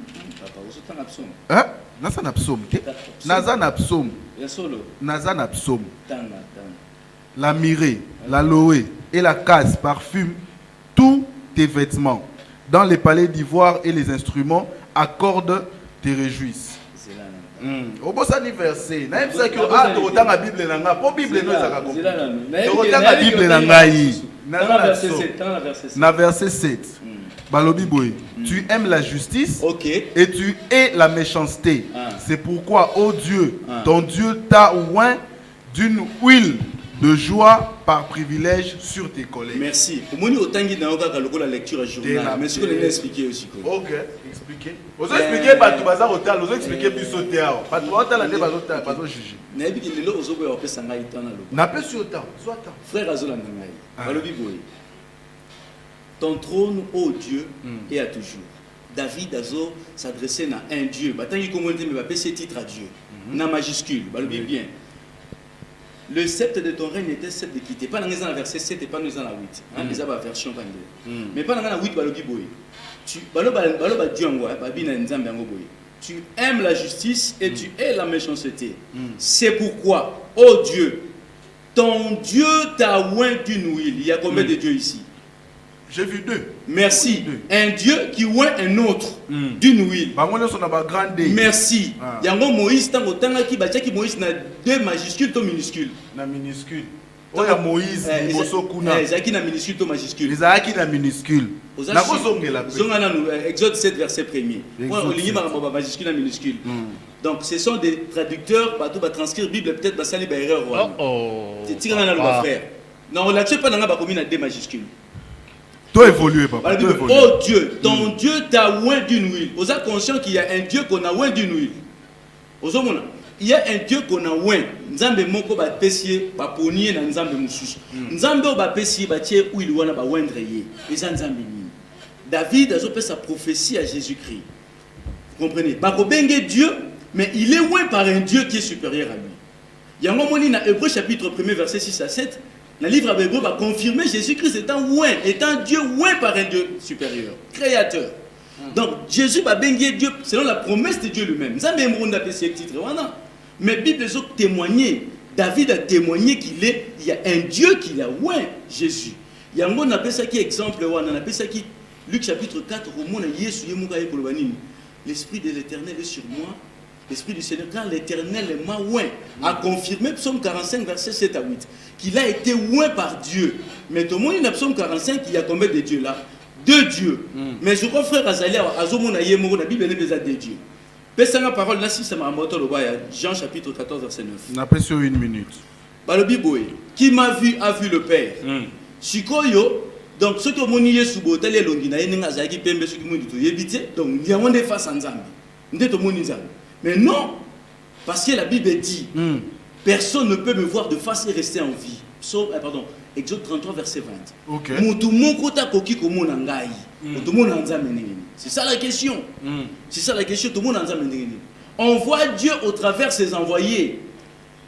Hein? Nazan psaume. Nazan psaume. Nazan psaume. La myrrhe, l'aloe et la casse parfume tous tes vêtements. Dans les palais d'ivoire et les instruments accordent tes réjouisses. Au bon verset, na ça que ah tu la Bible nanga, pour Bible nous ça comme. Tu la Bible nanga yi. Na verset 7. Balobi boy, tu aimes la justice et tu hais la méchanceté. C'est pourquoi ô Dieu, ton Dieu t'a oint d'une huile de joie par privilège sur tes collègues. Merci. Omoni otangi na oka kaloko la lecture à journal. Mais ce que les expliquer aussi. OK, expliquer. Vous expliquer pas tout bazar hôtel, vous expliquer biso théâtre. Pas tout hôtel la débat hôtel, pas tout juger. Na bi lelo ozobo ya pesa ngai tana lo. Na pe sur temps, soit temps. Frère Azola ngai. Balobi boy. Ton trône, ô Dieu, est à toujours. David Azo s'adressait à un Dieu. Batangi commenter mais va passer titre à Dieu. Na majuscule, balobi bien. Le sceptre de ton règne était sceptre d'équité. Pas dans le verset 7 et pas dans la 8. Les a version 22. Mais pas dans la 8, balobi boy. Tu aimes la justice et tu hais la méchanceté. C'est pourquoi, ô Dieu, ton Dieu t'a oint d'une huile. Il y a combien de dieux ici? J'ai vu deux. Merci. Un Dieu qui oint un autre d'une huile. Merci. Il y a Moïse, qui Moïse n'a deux majuscules ou minuscules. Na minuscule. Oh, il y a Moïse, Zaki na minuscule ou majuscule. Zaki na minuscule. Exode 7, verset 1er. Majuscule et minuscule. Donc, ce sont des traducteurs, qui vont transcrire la Bible, peut-être que ça va erreur. C'est frère. Non, là-dessus, pas dans la des majuscules. Toi évolué, papa. Oh Dieu, ton Dieu t'a oint d'une huile. Vous êtes conscient qu'il y a un Dieu qu'on a oint d'une huile. il y a un Dieu qu'on a ouin. Nzambe moko ba pesie ba ponier na nzambe mususu. Nzambe ba pesie ba tie où il wana ba wendre ye. Eza nzambe ni. David a fait sa prophétie à Jésus-Christ. Vous comprenez? Ba ko benge Dieu, mais il est ouin par un Dieu qui est supérieur à lui. Yango moni na Hébreux chapitre 1 verset 6 à 7. Le livre à Hébreux va confirmer Jésus-Christ étant ouin, étant Dieu ouin par un Dieu supérieur, créateur. Donc Jésus va bénir Dieu selon la promesse de Dieu lui-même. Ça même on a ce titre. Mais la Bible a témoigné, David a témoigné qu'il y a un Dieu qui a ouin Jésus. Il y a un appelle ça qui exemple, on appelle ça qui Luc chapitre 4 l'esprit de l'Éternel est sur moi. L'Esprit du Seigneur, car l'Éternel est ma ouin, a confirmé, psaume 45, verset 7 à 8, qu'il a été ouin par Dieu. Mais tout le monde, il y a psaume 45, il y a combien de dieux là? 2 dieux. Mais je crois, frère Azali, la Bible n'est pas de Dieu. Pesa la parole là, si ça m'a montré le bail, Jean chapitre 14, verset 9. On a pris sur 1 minute. Bah, le Bible, qui m'a vu, a vu le Père. Shikoyo, donc ce que mon yé sous botel et longina, il n'y a pas qui pembe ce qui m'a dit, donc il y a un des faces en Zambie. Il y a un des mais non, parce que la Bible dit, personne ne peut me voir de face et rester en vie. Exode 33, verset 20. C'est ça la question. C'est ça la question. On voit Dieu au travers ses envoyés.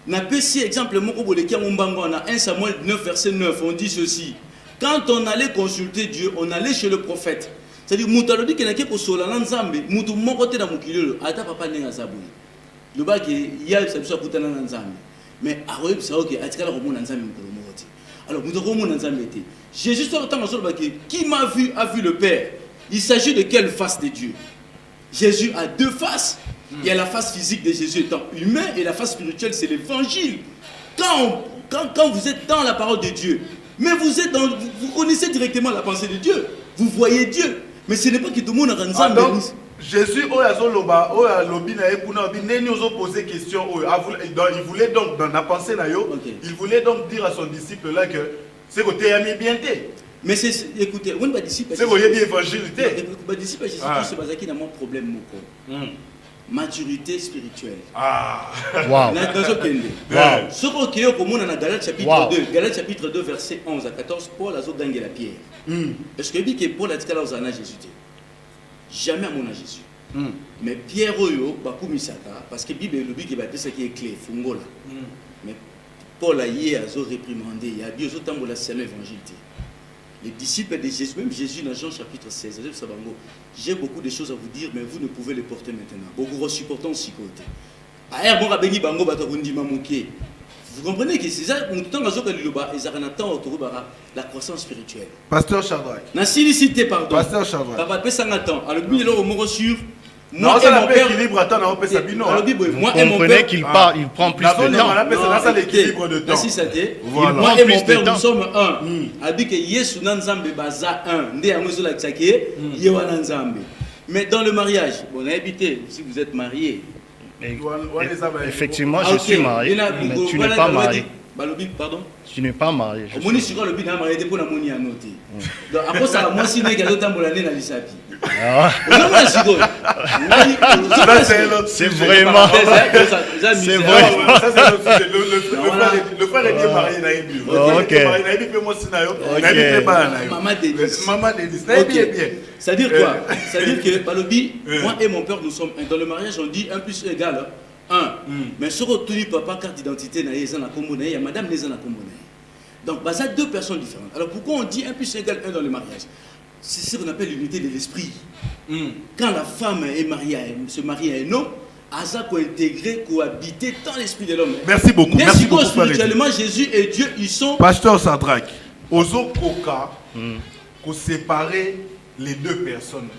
Na PC exemple, 1 Samuel 9, verset 9, on dit ceci. Quand on allait consulter Dieu, on allait chez le prophète. C'est-à-dire, Moutalobi qui n'a pas de sola l'ensemble, Moutou mon côté dans mon kilo, Ata papa n'est pas sabou. Le bas qui y a ça soit pourtant l'ensemble. Mais à Royaume, c'est ok, à Tika le Romo l'ensemble, alors Moutou Romo l'ensemble était. Jésus soit autant dans le qui m'a vu a vu le Père. Il s'agit de quelle face de Dieu? Jésus a 2 faces. Il y a la face physique de Jésus étant humain et la face spirituelle, c'est l'évangile. Quand vous êtes dans la parole de Dieu, mais vous connaissez directement la pensée de Dieu, vous voyez Dieu. Mais ce n'est pas que tout le monde a rendu Jésus, il posé question. Il voulait donc, dans la pensée, il voulait donc dire à son disciple là que c'est que tu as mis bien. Mais écoutez, on va disciple. C'est que tu as évangile. Disciple Jésus, c'est parce qu'il y a un problème. Maturité spirituelle. Wow. Ce qu'on a comme on a dans Galates chapitre 2, Galates chapitre 2 verset 11 à 14, Paul a gagné la pierre. Est-ce que dit que Paul a dit qu'il a Jésus? Jamais à mon Jésus. Mais Pierre Oyo, parce que la Bible est ce qui est clé, Fungola. Mais Paul a réprimandé, il a dit aux autres c'est l'évangile. Les disciples de Jésus, même Jésus dans Jean chapitre 16, j'ai beaucoup de choses à vous dire, mais vous ne pouvez les porter maintenant. Beaucoup supportons aussi côté. Vous comprenez que c'est ça, la croissance spirituelle. Pasteur Shadrach. La silicité, pardon. Pasteur Shadrach. Papa, alors, lui, il est au mot sur. Moi et mon père. Moi et mon père qu'il parle, il prend plus de temps. C'est l'équilibre de temps. Moi et mon père, nous sommes un. Abi que Yesu nanzambe baza un. Ndé amuzola tsake yewa nanzambe. Mais dans le mariage, bon, habité si vous êtes marié. Effectivement, je suis marié, mais tu n'es pas marié. Pardon? Tu n'es pas marié. Moni sur le bina marié pour la moni à noter. Donc après ça, moi si n'est qu'à l'autre tambolane na lisapi. C'est vraiment. C'est vrai. Le frère est marié na ébi. Ok. Na ébi pe moi si na yo. Na ébi pe ba na yo. Maman Denis. Na ébi bien. C'est-à-dire quoi? C'est-à-dire que Balobi, moi et mon père nous sommes dans le mariage on dit 1 plus 1 égale 1. Mais ce que tu papa carte d'identité na yeza na kombo na ya madame neza na kombo na. Donc ça 2 personnes différentes. Alors pourquoi on dit 1 plus 1 égale 1 dans le mariage? C'est ce qu'on appelle l'unité de l'esprit. Quand la femme est mariée, se marie à un homme, Asa co intégrer, cohabiter dans l'esprit de l'homme. Merci beaucoup. Merci beaucoup. Spirituellement, Jésus et Dieu, ils sont. Pasteur Shadrach, Ozo Koka, qu'on séparer les 2 personnes.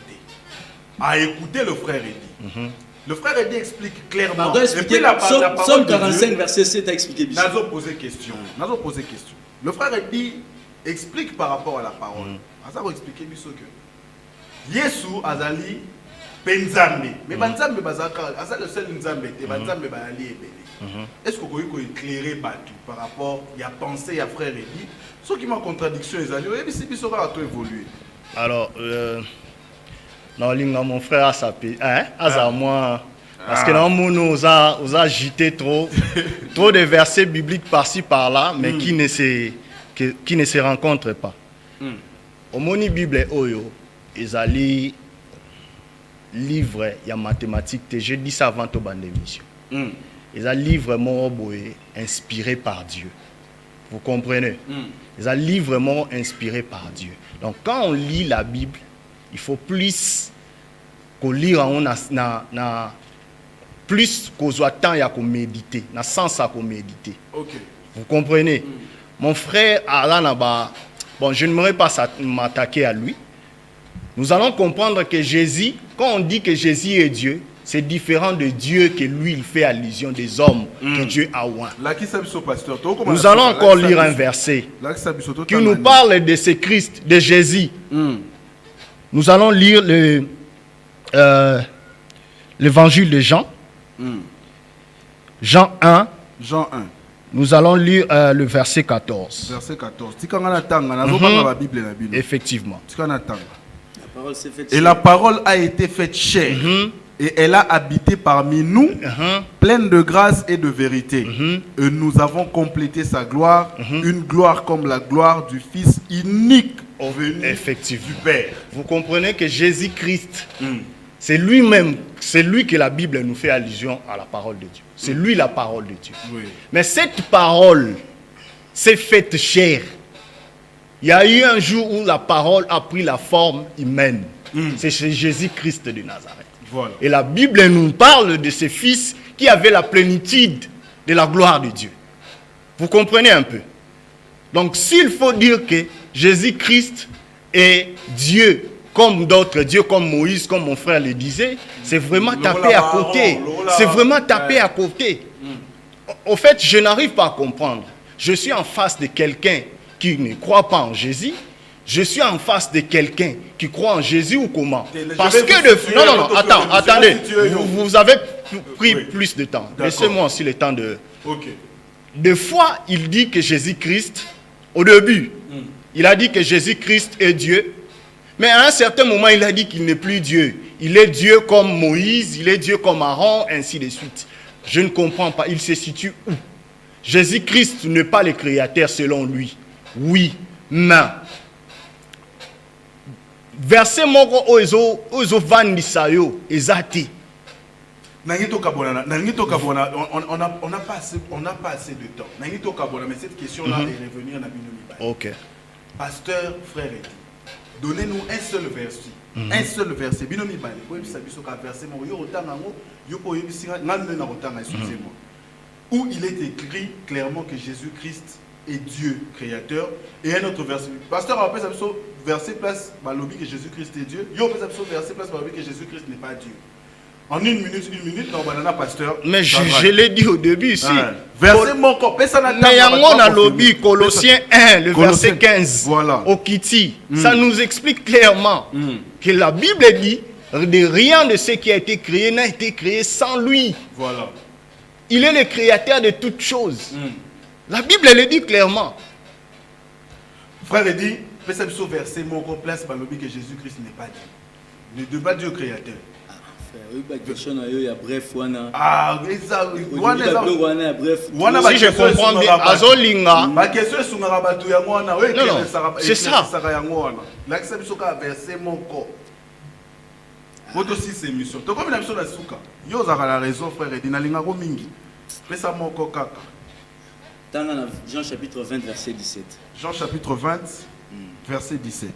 À écouter le frère Eddy. Le frère Eddy explique clairement. Et puis la Somme 45, verset 7 a expliqué. Nazo posé question. Le frère Eddy explique par rapport à la parole. Ça va expliquer que Yesu azali penzambe mais banzambe bazaka azali le seul nzambe te banzambe ba ali ebele. Est-ce que vous pouvez éclairer Batu par rapport il y a pensé à frère Eddy ce qui m'a contradiction les alliés et si sera à tout évoluer. Alors non linga mon frère a sapé hein azamwa Parce que dans mon nous a agité trop de versets bibliques par-ci par-là, mais qui ne se rencontrent pas. Au moni Bible oyo, ils allaient livre il y a mathématiques. Je dis ça avant tout bande d'émission. Ils allaient livre inspiré par Dieu. Vous comprenez? Ils allaient livre inspiré par Dieu. Donc quand on lit la Bible, il faut plus qu'on lire plus qu'on soit temps à méditer, dans sens à méditer. Okay. Vous comprenez? Mon frère Alain, bon, je n'aimerais pas m'attaquer à lui. Nous allons comprendre que Jésus, quand on dit que Jésus est Dieu, c'est différent de Dieu que lui, il fait allusion des hommes que Dieu a oint. Nous allons encore lire un verset qui nous parle de ce Christ, de Jésus. Nous allons lire l'évangile de Jean. Jean 1. Jean 1. Nous allons lire le verset 14. Verset 14. Effectivement. Et la parole a été faite chair. Et elle a habité parmi nous, pleine de grâce et de vérité. Et nous avons complété sa gloire, une gloire comme la gloire du Fils unique venu du Père. Vous comprenez que Jésus-Christ, c'est lui-même, c'est lui que la Bible nous fait allusion à la parole de Dieu. C'est lui la parole de Dieu. Oui. Mais cette parole s'est faite chair. Il y a eu un jour où la parole a pris la forme humaine. C'est Jésus-Christ de Nazareth. Voilà. Et la Bible nous parle de ce fils qui avait la plénitude de la gloire de Dieu. Vous comprenez un peu? Donc s'il faut dire que Jésus-Christ est Dieu, comme d'autres dieux, comme Moïse, comme mon frère le disait, c'est vraiment tapé à côté. C'est vraiment tapé à côté. Au fait, je n'arrive pas à comprendre. Je suis en face de quelqu'un qui ne croit pas en Jésus. Je suis en face de quelqu'un qui croit en Jésus ou comment? Parce que non, attendez. Vous avez pris plus de temps. Laissez-moi aussi le temps de... Des fois, il dit que Jésus-Christ, au début, il a dit que Jésus-Christ est Dieu. Mais à un certain moment, il a dit qu'il n'est plus Dieu. Il est Dieu comme Moïse, il est Dieu comme Aaron, ainsi de suite. Je ne comprends pas. Il se situe où? Jésus-Christ n'est pas le créateur selon lui. Oui, mais... Verset moko ozo vandisa yo ezati. On n'a pas assez de temps. Mais cette question-là est revenue à Nabinomi. Ok. Pasteur, frère, donnez-nous un seul verset. Un seul verset. Binomi Bale. Où il est écrit clairement que Jésus-Christ est Dieu créateur. Et un autre verset. Pasteur, on appelle ça verset place Balobi que Jésus-Christ est Dieu. Yo peut ça verset place Balobi que Jésus-Christ n'est pas Dieu. En une minute, non, banana pasteur. Mais je l'ai dit au début ici. Verset mon corps. Mais il y a un lobby, Colossiens 1, le verset 15. Voilà. Au Kiti. Ça nous explique clairement que la Bible dit de rien de ce qui a été créé n'a été créé sans lui. Voilà. Il est le créateur de toutes choses. La Bible le dit clairement. Frère, il dit, verset mon corps place Balobi que Jésus-Christ n'est pas Dieu. Ne de pas Dieu créateur. Si je comprends bien, Azolinga. Non, c'est ça. Jean chapitre 20, verset 17. Jean chapitre 20, verset 17.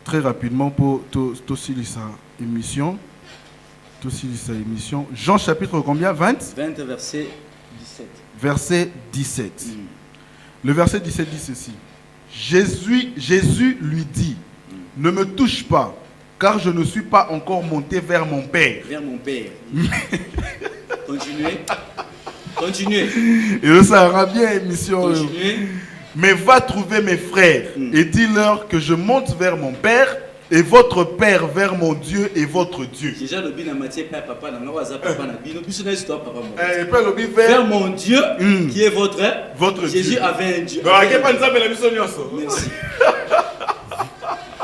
Très rapidement pour Tosilisa émission. Jean chapitre combien? 20 verset 17. Verset 17. Le verset 17 dit ceci. Jésus lui dit, ne me touche pas, car je ne suis pas encore monté vers mon Père. Vers mon Père. Continuez. Et ça ira bien, émission. Continuez. Mais va trouver mes frères et dis-leur que je monte vers mon Père et votre Père vers mon Dieu et votre Dieu. Déjà le bin Mathieu père papa na waza papa na bino biso na histoire papa mon. Vers mon Dieu qui est votre Jésus Jésus avait un Dieu. Merci.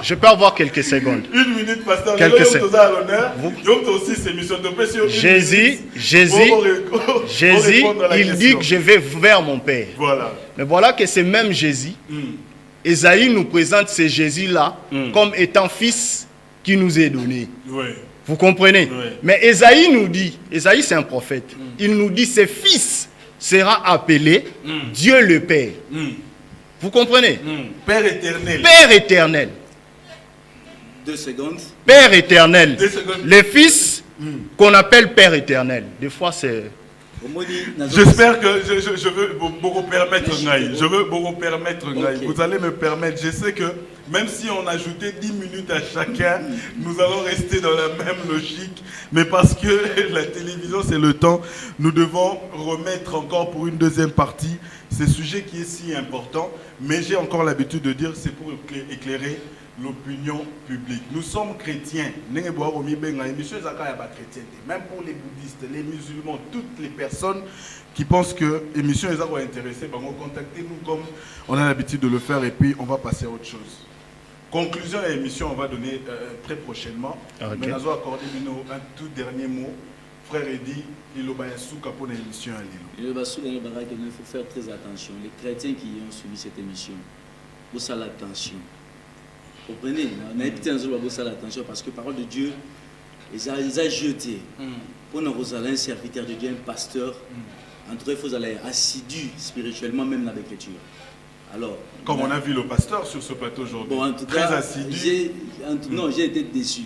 Je peux avoir quelques secondes. Une minute, pasteur. Quelques secondes. Jésus, il dit que je vais vers mon Père. Voilà. Mais voilà que ce même Jésus, Ésaïe nous présente ce Jésus-là comme étant fils qui nous est donné. Oui. Vous comprenez? Oui. Mais Ésaïe nous dit, Ésaïe c'est un prophète, il nous dit ce fils sera appelé Dieu le Père. Vous comprenez? Père éternel. Père éternel. 2 secondes. Père éternel. 2 secondes. Le fils qu'on appelle Père éternel. Des fois c'est... J'espère que je veux beaucoup permettre Ngaï. Je veux beaucoup permettre Ngaï. Okay. Vous allez me permettre. Je sais que même si on ajoutait 10 minutes à chacun, nous allons rester dans la même logique. Mais parce que la télévision, c'est le temps, nous devons remettre encore pour une deuxième partie ce sujet qui est si important. Mais j'ai encore l'habitude de dire c'est pour éclairer l'opinion publique. Nous sommes chrétiens. Même pour les bouddhistes, les musulmans, toutes les personnes qui pensent que l'émission est intéressée, contactez-nous comme on a l'habitude de le faire et puis on va passer à autre chose. Conclusion de l'émission, on va donner très prochainement. Okay. Mais nous allons accorder un tout dernier mot. Frère Eddy, il y a pour l'émission. Il faut faire très attention. Les chrétiens qui ont suivi cette émission, vous savez l'attention. Vous comprenez? On a évité l'attention parce que parole de Dieu, ils ont jeté. Pour nous, un serviteur de Dieu, un pasteur, en tout cas, il faut aller assidu spirituellement, même dans l'écriture. Alors, comme on a vu le pasteur sur ce plateau aujourd'hui, bon, en tout très cas, assidu. J'ai été déçu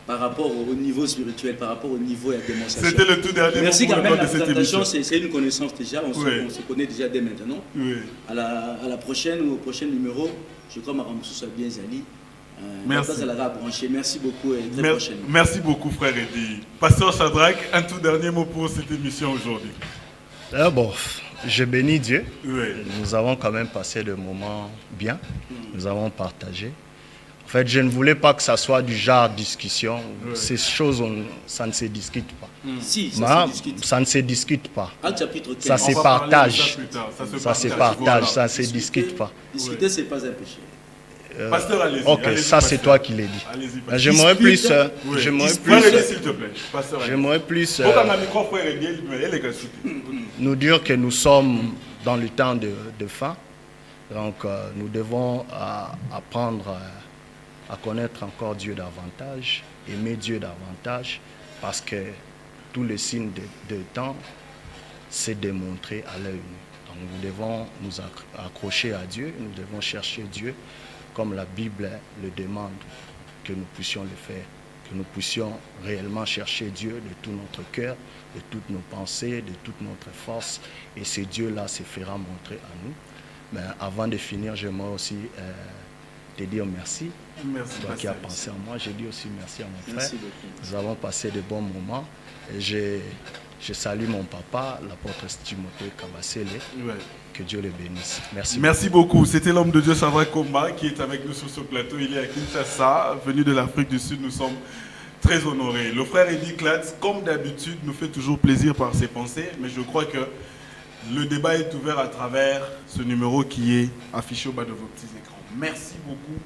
par rapport au niveau spirituel, par rapport au niveau de la démonstration. C'était le tout dernier Merci mot quand même, la de cette émission. c'est une connaissance déjà, on se connaît déjà dès maintenant. Oui. À la prochaine ou au prochain numéro, je crois que Maram soit bien Zali. Merci. Merci beaucoup et très prochainement. Merci beaucoup, frère Eddy. Pasteur Shadrach, un tout dernier mot pour cette émission aujourd'hui. Bon, je bénis Dieu. Oui. Nous avons quand même passé des moments bien. Nous avons partagé. En fait, je ne voulais pas que ça soit du genre discussion. Oui. Ces choses, ça ne se discute pas. Si, ça se discute. Ça ne se discute pas. Chapitre 15. Ça se partage. Ça se partage, ça ne se discute pas. Discuter, ce n'est pas un péché. Pasteur, allez-y. Ok, allez-y, ça c'est toi qui l'as dit. Allez-y, J'aimerais plus. Frère Eddy, s'il te plaît. Pasteur, J'aimerais plus nous dire que nous sommes dans le temps de fin. Donc nous devons apprendre à connaître encore Dieu davantage, aimer Dieu davantage, parce que tous les signes de temps s'est démontré à l'œil nu. Donc nous devons nous accrocher à Dieu, nous devons chercher Dieu comme la Bible le demande, que nous puissions le faire, que nous puissions réellement chercher Dieu de tout notre cœur, de toutes nos pensées, de toute notre force, et ce Dieu-là se fera montrer à nous. Mais avant de finir, j'aimerais aussi te dire merci. Merci. Toi qui as pensé à moi, je dis aussi merci à mon frère. Merci beaucoup. Nous avons passé de bons moments. Et je salue mon papa, l'apôtre Timothée Kabasele. Ouais. Que Dieu le bénisse. Merci. Merci beaucoup. C'était l'homme de Dieu Shadrach Komba qui est avec nous sur ce plateau. Il est à Kinshasa, venu de l'Afrique du Sud. Nous sommes très honorés. Le frère Eddy Klatz, comme d'habitude, nous fait toujours plaisir par ses pensées. Mais je crois que le débat est ouvert à travers ce numéro qui est affiché au bas de vos petits écrans. Merci beaucoup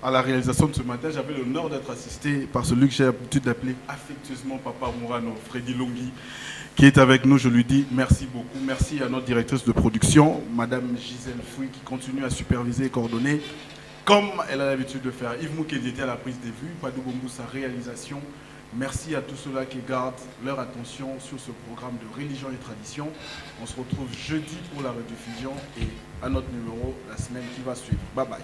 à la réalisation de ce matin. J'avais l'honneur d'être assisté par celui que j'ai l'habitude d'appeler affectueusement Papa Mourano, Freddy Longhi, qui est avec nous. Je lui dis merci beaucoup. Merci à notre directrice de production, Madame Gisèle Fouy, qui continue à superviser et coordonner, comme elle a l'habitude de faire. Yves Moukedi était à la prise des vues, Padou Bombou, sa réalisation. Merci à tous ceux-là qui gardent leur attention sur ce programme de religion et tradition. On se retrouve jeudi pour la rediffusion et à notre numéro la semaine qui va suivre. Bye bye.